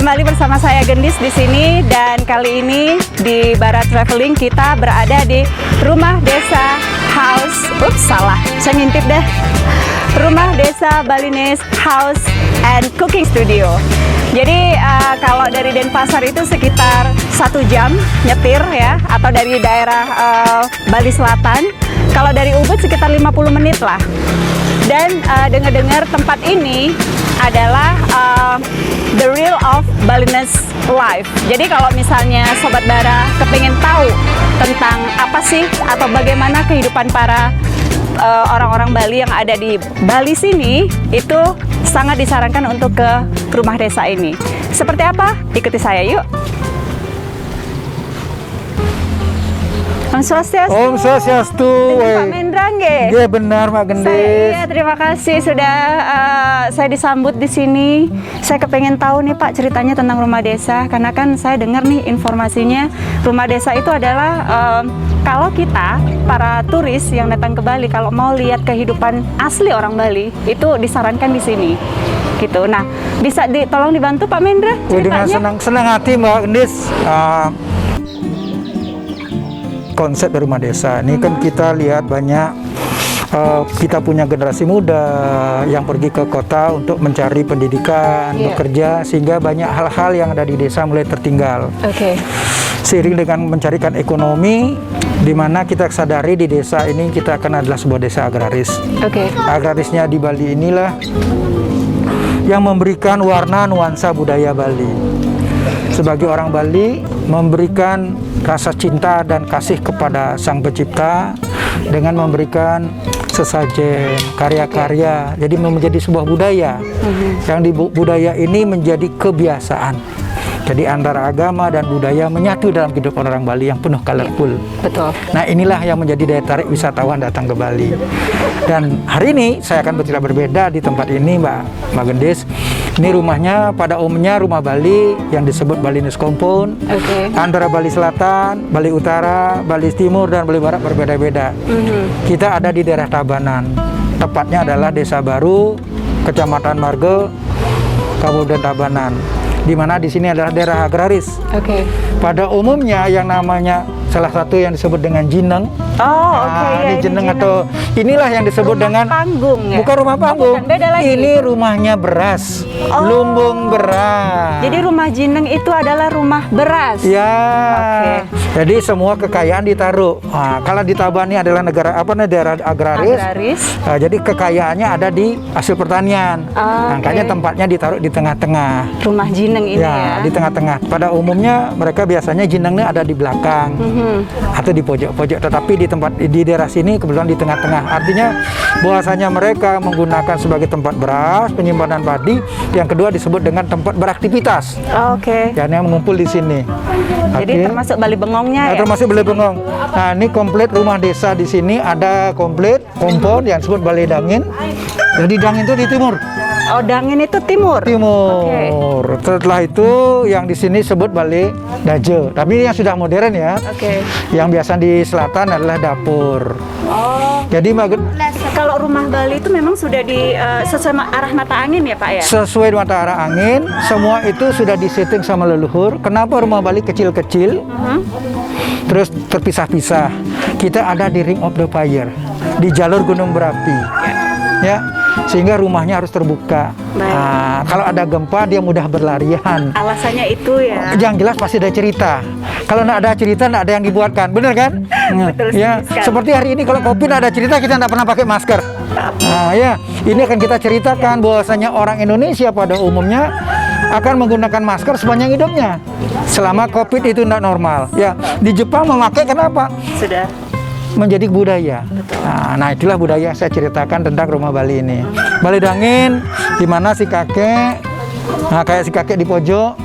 kembali bersama saya Gendis di sini, dan kali ini di Barat Traveling kita berada di Rumah Desa House. Ups, salah, saya ngintip deh. Rumah Desa Balinese House and Cooking Studio. Jadi kalau dari Denpasar itu sekitar 1 jam nyetir ya, atau dari daerah Bali Selatan. Kalau dari Ubud sekitar 50 menit lah. Dan dengar-dengar tempat ini adalah the real of Balinese life. Jadi kalau misalnya Sobat Bara kepingin tahu tentang apa sih atau bagaimana kehidupan para orang-orang Bali yang ada di Bali sini, itu sangat disarankan untuk ke rumah desa ini. Seperti apa? Ikuti saya yuk. Om Swastiastu. Om Swastiastu. Pak Mendra nggih? Iya benar, Mak Gendis. Iya, terima kasih sudah saya disambut di sini. Saya kepengen tahu nih Pak ceritanya tentang rumah desa, karena kan saya dengar nih informasinya rumah desa itu adalah kalau kita para turis yang datang ke Bali kalau mau lihat kehidupan asli orang Bali itu disarankan di sini. Gitu. Nah, bisa tolong dibantu Pak Mendra ceritanya? Dengan senang hati Mbak Gendis. Konsep rumah desa ini kan kita lihat banyak kita punya generasi muda yang pergi ke kota untuk mencari pendidikan, bekerja, sehingga banyak hal-hal yang ada di desa mulai tertinggal. Seiring dengan mencarikan ekonomi, di mana kita sadari di desa ini kita akan adalah sebuah desa agraris. Agrarisnya di Bali inilah yang memberikan warna nuansa budaya Bali. Sebagai orang Bali, memberikan rasa cinta dan kasih kepada Sang Pencipta dengan memberikan sesajen, karya-karya, jadi menjadi sebuah budaya. Yang di budaya ini menjadi kebiasaan. Jadi antara agama dan budaya menyatu dalam kehidupan orang Bali yang penuh colorful. Betul. Nah, inilah yang menjadi daya tarik wisatawan datang ke Bali. Dan hari ini saya akan bercerita berbeda di tempat ini, Mbak Gendis. Ini rumahnya pada umumnya rumah Bali yang disebut Balinese Compound. Antara Bali Selatan, Bali Utara, Bali Timur, dan Bali Barat berbeda-beda. Kita ada di daerah Tabanan. Tepatnya adalah Desa Baru, Kecamatan Marga, Kabupaten Tabanan. Di mana di sini adalah daerah agraris. Pada umumnya yang namanya salah satu yang disebut dengan jineng. Ini jeneng atau inilah yang disebut rumah dengan panggung ya? Bukan rumah panggung. Bukan, beda lagi. Ini rumahnya beras. Lumbung beras. Jadi rumah jineng itu adalah rumah beras. Ya. Jadi semua kekayaan ditaruh. Kalau di Tabanan adalah daerah agraris. Jadi kekayaannya ada di hasil pertanian. Makanya tempatnya ditaruh di tengah-tengah. Rumah jineng ini ya. Di tengah-tengah. Pada umumnya mereka biasanya jinengnya ada di belakang atau di pojok-pojok. Tetapi di daerah sini kebetulan di tengah-tengah. Artinya bahwasanya mereka menggunakan sebagai tempat beras, penyimpanan padi. Yang kedua disebut dengan tempat beraktivitas. Yang mengumpul di sini. Jadi termasuk Bali Bengongnya ya? Termasuk Bali Bengong. Nah, ini komplit rumah desa di sini ada komplit kompon yang disebut Bali Dangin. Jadi Dangin itu di timur. Dangin itu timur. Setelah itu yang di sini sebut Bali Daje. Tapi ini yang sudah modern ya. Yang biasa di selatan adalah dapur. Jadi kalau rumah Bali itu memang sudah sesuai arah mata angin ya Pak ya? Sesuai mata arah angin, semua itu sudah disetting sama leluhur. Kenapa rumah Bali kecil-kecil? Terus terpisah-pisah. Kita ada di Ring of the Fire, di jalur gunung berapi. Ya. Sehingga rumahnya harus terbuka. Kalau ada gempa dia mudah berlarian. Alasannya itu ya. Yang jelas pasti ada cerita. Kalau nggak ada cerita nggak ada yang dibuatkan, bener kan? Betul Ya. Seperti hari ini kalau COVID nggak ada cerita kita nggak pernah pakai masker. Ini akan kita ceritakan bahwasanya orang Indonesia pada umumnya akan menggunakan masker sepanjang hidupnya selama COVID itu tidak normal. Ya, di Jepang memakai kenapa? Sudah menjadi budaya. Nah, itulah budaya yang saya ceritakan tentang rumah Bali ini. Bali Dangin, di mana si kakek, kayak si kakek di pojok.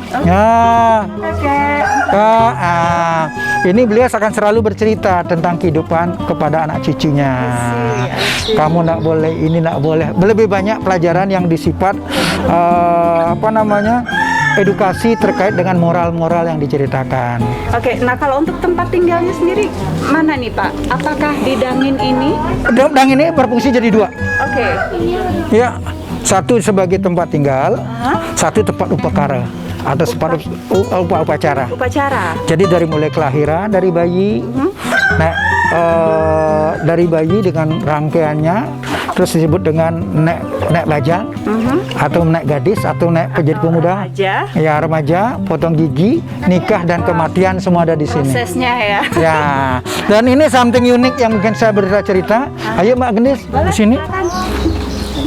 Ini beliau akan selalu bercerita tentang kehidupan kepada anak cucunya. Kamu nak boleh, ini nak boleh. Lebih banyak pelajaran yang disifat edukasi terkait dengan moral-moral yang diceritakan. Nah kalau untuk tempat tinggalnya sendiri mana nih Pak? Apakah di Dangin ini? Dangin ini berfungsi jadi 2. Ya, satu sebagai tempat tinggal, satu tempat upakara. ada sempat upacara. Upacara. Jadi dari mulai kelahiran dari bayi, dari bayi dengan rangkaiannya, terus disebut dengan nek bajang, atau nek gadis, atau nek menjadi pemuda, ya remaja, potong gigi, nikah dan kematian semua ada di sini. Prosesnya ya. Ya, dan ini something unik yang mungkin saya cerita. Ayo Mbak Gendis di sini.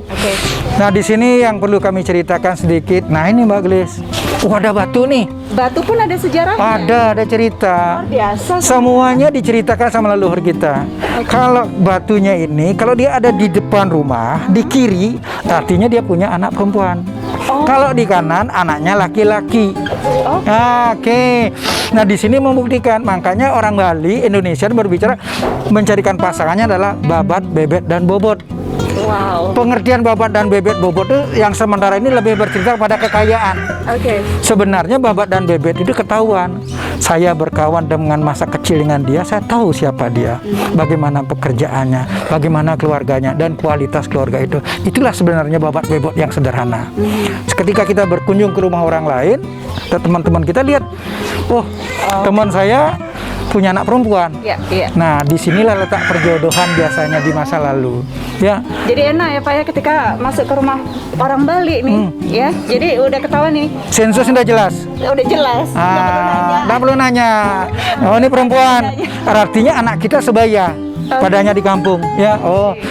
Oke. Nah di sini yang perlu kami ceritakan sedikit. Nah ini Mbak Gendis, ada batu nih. Batu pun ada sejarahnya. Ada cerita. Biasa. Semuanya diceritakan sama leluhur kita. Kalau batunya ini, kalau dia ada di depan rumah, di kiri, artinya dia punya anak perempuan. Kalau di kanan, anaknya laki-laki. Oke. Nah di sini membuktikan, makanya orang Bali, Indonesia berbicara mencarikan pasangannya adalah babat, bebet, dan bobot. Wow. Pengertian babat dan bebet bobot itu yang sementara ini lebih bercerita pada kekayaan. Oke. Sebenarnya babat dan bebet itu ketahuan. Saya berkawan dengan masa kecil dengan dia, saya tahu siapa dia, bagaimana pekerjaannya, bagaimana keluarganya, dan kualitas keluarga itu. Itulah sebenarnya babat bebot yang sederhana. Ketika kita berkunjung ke rumah orang lain, teman-teman kita lihat, teman saya punya anak perempuan. Iya. Nah, disinilah letak perjodohan biasanya di masa lalu. Ya. Jadi enak ya Pak ya ketika masuk ke rumah orang Bali nih, ya. Jadi udah ketahuan nih. Sensus sudah jelas. Udah jelas. Nggak perlu nanya. Oh ini perempuan. Artinya anak kita sebaya. Padanya di kampung, ya.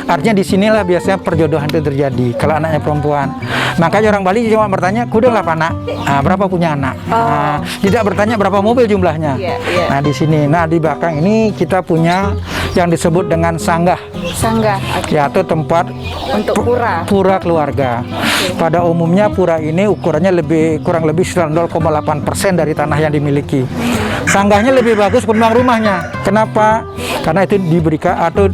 Artinya di sinilah biasanya perjodohan itu terjadi. Kalau anaknya perempuan, makanya orang Bali cuma bertanya, kuda berapa anak? Berapa punya anak? Tidak bertanya berapa mobil jumlahnya. Nah di sini, di belakang ini kita punya yang disebut dengan sanggah. Sanggah. Ya, atau tempat untuk pura keluarga. Pada umumnya pura ini ukurannya kurang lebih 0,8% dari tanah yang dimiliki. Sanggahnya lebih bagus ketimbang rumahnya. Kenapa? Karena itu diberikan atau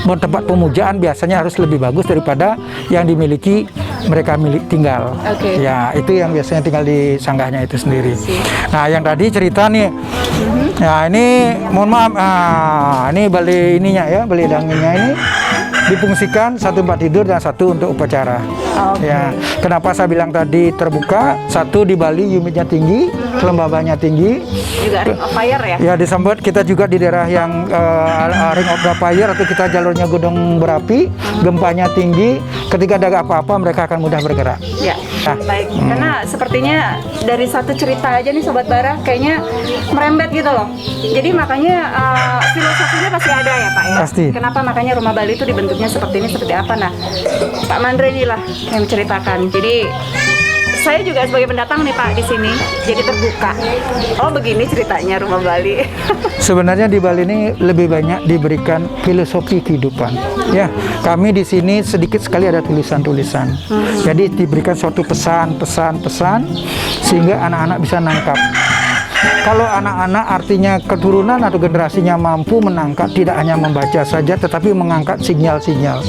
tempat pemujaan biasanya harus lebih bagus daripada yang dimiliki mereka tinggal. Ya, itu yang biasanya tinggal di sanggahnya itu sendiri. Nah, yang tadi cerita nih. Ya, ini mohon maaf. Ini bali ininya ya, bali danginnya ini difungsikan satu tempat tidur dan satu untuk upacara. Ya, kenapa saya bilang tadi terbuka? Satu di Bali humidnya tinggi, kelembabannya tinggi. Juga ring of fire ya? Ya, disambut kita juga di daerah yang ring of fire atau kita jalurnya gunung berapi, gempanya tinggi. Ketika ada apa-apa mereka akan mudah bergerak. Ya. Baik, karena sepertinya dari satu cerita aja nih Sobat Bara kayaknya merembet gitu loh. Jadi makanya filosofinya pasti ada ya Pak ya? Pasti. Kenapa makanya rumah Bali itu dibentuknya seperti ini, seperti apa? Nah, Pak Mandre inilah yang menceritakan. Jadi saya juga sebagai pendatang nih Pak di sini jadi terbuka. Oh begini ceritanya rumah Bali. Sebenarnya di Bali ini lebih banyak diberikan filosofi kehidupan. Ya, kami di sini sedikit sekali ada tulisan-tulisan. Jadi diberikan suatu pesan sehingga anak-anak bisa nangkap. Kalau anak-anak artinya keturunan atau generasinya mampu menangkap, tidak hanya membaca saja tetapi mengangkat sinyal-sinyal.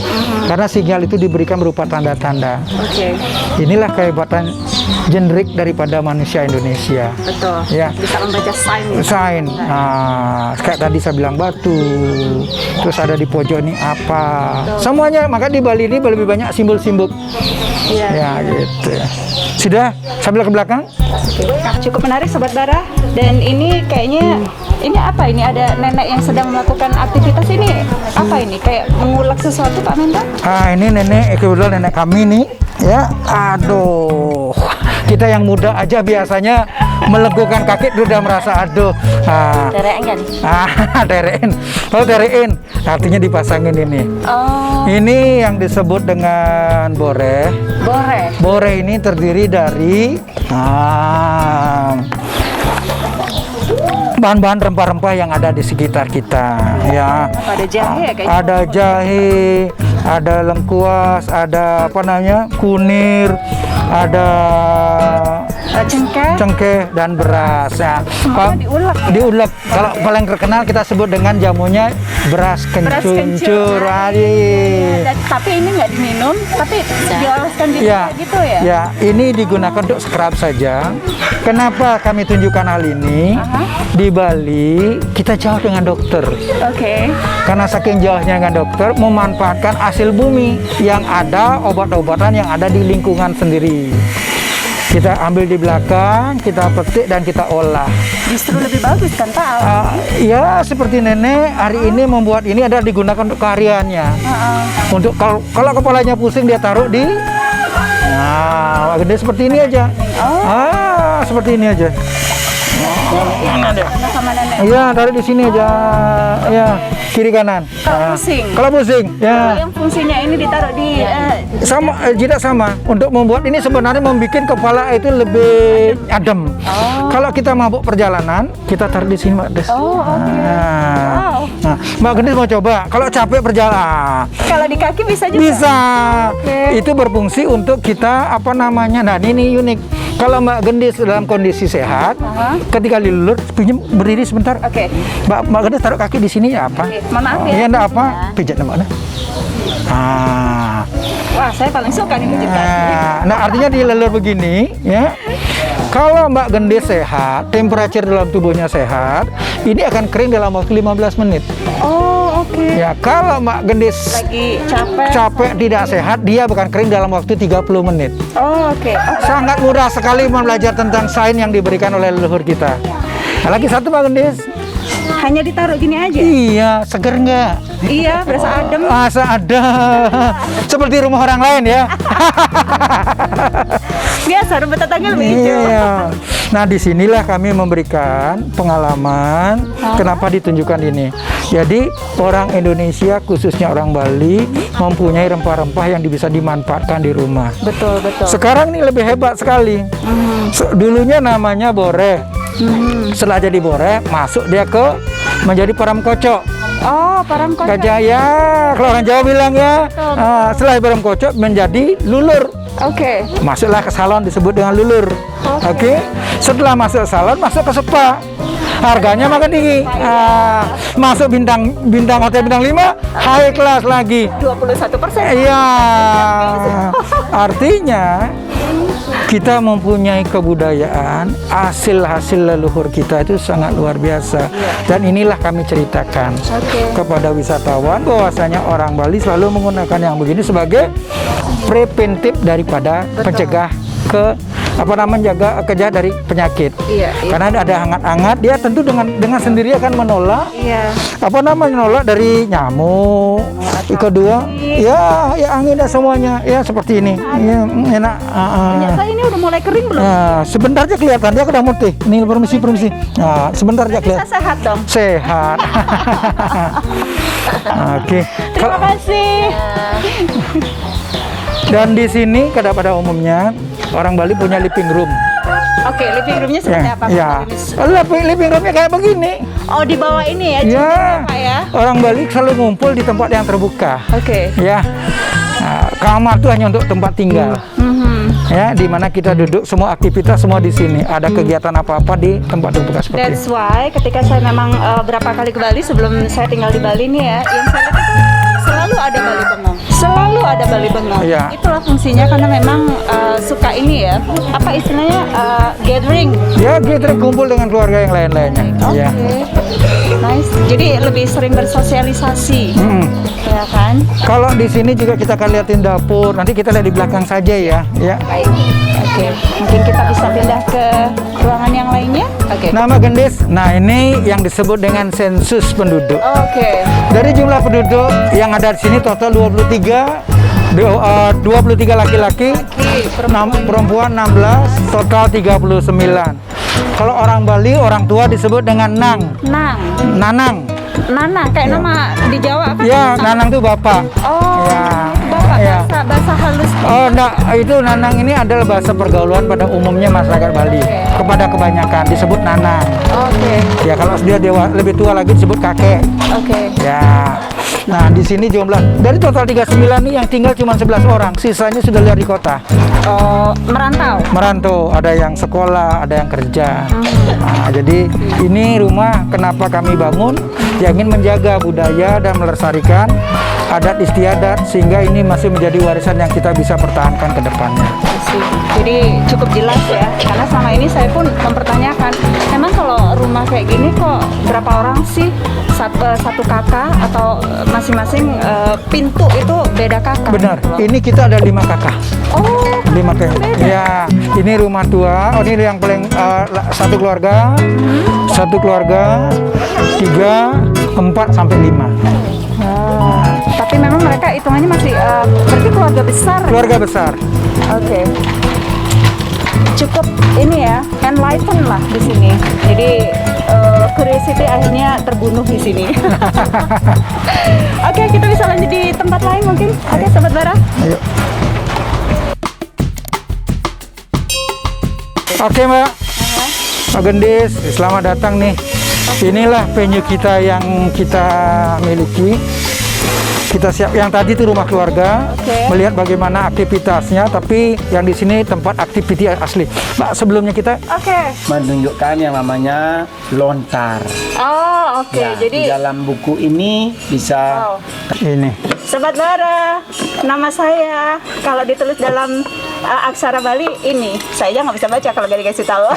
Karena sinyal itu diberikan berupa tanda-tanda. Inilah kehebatan generik daripada manusia Indonesia. Betul. Ya. Bisa membaca sign. Kayak tadi saya bilang batu. Terus ada di pojok ini apa. Semuanya, maka di Bali ini lebih banyak simbol-simbol. Ya, gitu. Sudah, sambil ke belakang. Cukup menarik Sobat Bara. Dan ini kayaknya ini apa ini? Ada nenek yang sedang melakukan aktivitas ini. Apa ini? Kayak mengulek sesuatu Pak Menta? Ini nenek, kebetulan nenek kami nih. Ya, aduh. Kita yang muda aja biasanya melegukan kaki sudah merasa aduh. Tereen kan? Tereen. Tereen. Artinya dipasangin ini. Ini yang disebut dengan bore. Bore ini terdiri dari bahan-bahan rempah-rempah yang ada di sekitar kita. Ya. Ada jahe kayaknya. Ada jahe, ada lengkuas, ada kunir, ada cengkeh dan beras. Ya. Diulek. Kalau paling terkenal kita sebut dengan jamunya beras kencur. Tapi ini nggak diminum, tapi dioleskan gitu ya? Ya, ini digunakan untuk scrub saja. Kenapa kami tunjukkan hal ini? Di Bali kita jauh dengan dokter. Karena saking jauhnya dengan dokter, memanfaatkan hasil bumi yang ada, obat-obatan yang ada di lingkungan sendiri. Kita ambil di belakang, kita petik dan kita olah. Justru lebih bagus kan Pak? Ya seperti nenek hari ini membuat ini adalah digunakan untuk kehariannya. Untuk kalau kepalanya pusing dia taruh di, nah gede seperti ini aja. Seperti ini aja. Mana dia? Sama nenek. Iya, taruh di sini aja. Ya, kiri kanan. Kalau pusing. Kalau pusing, Kalau ya. yang fungsinya ini ditaruh di Sama, tidak sama. Untuk membuat ini sebenarnya membuat kepala itu lebih adem. Kalau kita mabuk perjalanan, kita taruh di sini, Mbak Des. Nah, Mbak Gendis mau coba. Kalau capek perjalanan, kalau di kaki bisa juga. bisa. Itu berfungsi untuk kita apa namanya? Nah, ini unik. Kalau Mbak Gendis dalam kondisi sehat, ketika dilulur, pinjam berdiri sebentar. Mbak Gendis taruh kaki di sini ya apa? Mohon maaf ya. Iya, enggak apa? Pijat Mbak. Wah, saya paling suka nih pijat kaki. Nah, artinya dilulur begini, ya. Kalau Mbak Gendis sehat, temperatur dalam tubuhnya sehat, ini akan kering dalam waktu 15 menit. Ya, kalau Mbak Gendis Lagi capek tidak sehat, dia bakal kering dalam waktu 30 menit. Sangat mudah sekali belajar tentang sains yang diberikan oleh leluhur kita. Nah, lagi satu Mbak Gendis. Hanya ditaruh gini aja? Iya, seger nggak? Iya, berasa adem. Masa ada. Seperti rumah orang lain ya. Biasa, rumput tetangga lebih hijau. Iya. Nah, disinilah kami memberikan pengalaman kenapa ditunjukkan ini. Jadi, orang Indonesia, khususnya orang Bali, mempunyai rempah-rempah yang bisa dimanfaatkan di rumah. Betul, betul. Sekarang ini lebih hebat sekali. Dulunya namanya boreh. Setelah jadi boreh, masuk dia ke menjadi param kocok. Param kocok. Gajah ya, kalau orang Jawa bilang ya. Setelah param kocok menjadi lulur. Masuklah ke salon disebut dengan lulur. Setelah masuk salon, masuk ke spa. Harganya makan tinggi. Masuk bintang hotel bintang 5, high class lagi. 21%. Iya. Artinya kita mempunyai kebudayaan, hasil-hasil leluhur kita itu sangat luar biasa. Dan inilah kami ceritakan kepada wisatawan bahwasanya orang Bali selalu menggunakan yang begini sebagai preventif daripada pencegah jaga dari penyakit. Karena ada hangat-hangat, dia tentu dengan sendiri akan menolak menolak dari nyamuk. Kedua, ya angin dan semuanya, ya seperti ini. Ya, enak. Ternyata ini udah mulai kering belum? Sebentar aja kelihatan dia udah mutih. Nih, permisi. Sebentar aja kelihatan. Kita sehat dong. Sehat. Terima kasih. Dan di sini pada umumnya orang Bali punya living room. Living roomnya seperti apa? Living roomnya kayak begini. Di bawah ini ya? Ya. Orang Bali selalu ngumpul di tempat yang terbuka. Ya, kamar itu hanya untuk tempat tinggal. Ya, di mana kita duduk, semua aktivitas semua di sini. Ada kegiatan apa-apa di tempat terbuka seperti ini. That's why ketika saya memang berapa kali ke Bali sebelum saya tinggal di Bali nih ya, yang saya lihat itu selalu ada Bali bengong. Selalu ada Bali bengong. Itulah fungsinya karena memang suka ini ya. Apa istilahnya gathering? Ya, gathering kumpul dengan keluarga yang lain-lainnya. Nice. Jadi lebih sering bersosialisasi. Ya kan? Kalau di sini juga kita akan lihatin dapur. Nanti kita lihat di belakang saja ya. Baik. Mungkin kita bisa pindah ke ruangan yang lainnya. Nama Gendis. Nah, ini yang disebut dengan sensus penduduk. Dari jumlah penduduk yang ada di sini total 23 laki-laki, perempuan 16, total 39. Kalau orang Bali, orang tua disebut dengan Nanang. Nanang, kayak nama di Jawa kan? Ya, Nanang itu bapak. Bapak, bahasa halus. Enggak, itu Nanang ini adalah bahasa pergaulan pada umumnya masyarakat Bali. Kepada kebanyakan disebut Nanang. Ya, kalau dia lebih tua lagi disebut kakek. Ya. Nah, di sini jumlah dari total 39 ini yang tinggal cuma 11 orang, sisanya sudah lihat di kota. Merantau, ada yang sekolah, ada yang kerja. Nah, jadi ini rumah kenapa kami bangun, ya ingin menjaga budaya dan melestarikan adat istiadat sehingga ini masih menjadi warisan yang kita bisa pertahankan ke depannya. Jadi cukup jelas ya. Karena selama ini saya pun mempertanyakan, emang kalau rumah kayak gini kok berapa orang sih? Satu kakak atau masing-masing pintu itu beda kakak? Benar. gitu loh. Ini kita ada 5 kakak. Oh, 5 kakak. beda. Ya, ini rumah tua. Oh, ini yang paling satu keluarga. Satu keluarga 3, 4 sampai 5. Tapi memang mereka hitungannya masih berarti keluarga besar. Keluarga besar. Oke. Cukup ini ya, enlighten lah di sini. Jadi curiosity akhirnya terbunuh di sini. Oke, kita bisa lanjut di tempat lain mungkin. Oke, Sobat Bara. Ayo. Oke, Mbak. Pak Gendis, selamat datang nih. Inilah venue kita yang kita miliki. Kita siap, yang tadi itu rumah keluarga, Oke. melihat bagaimana aktivitasnya, tapi yang di sini tempat aktiviti asli. Mbak, sebelumnya kita Oke. menunjukkan yang namanya lontar. Oh, oke. Ya, Jadi di dalam buku ini bisa wow. ini. Sobat Bara, nama saya kalau ditulis dalam aksara Bali ini, saya aja nggak bisa baca kalau gak dikasih tahu.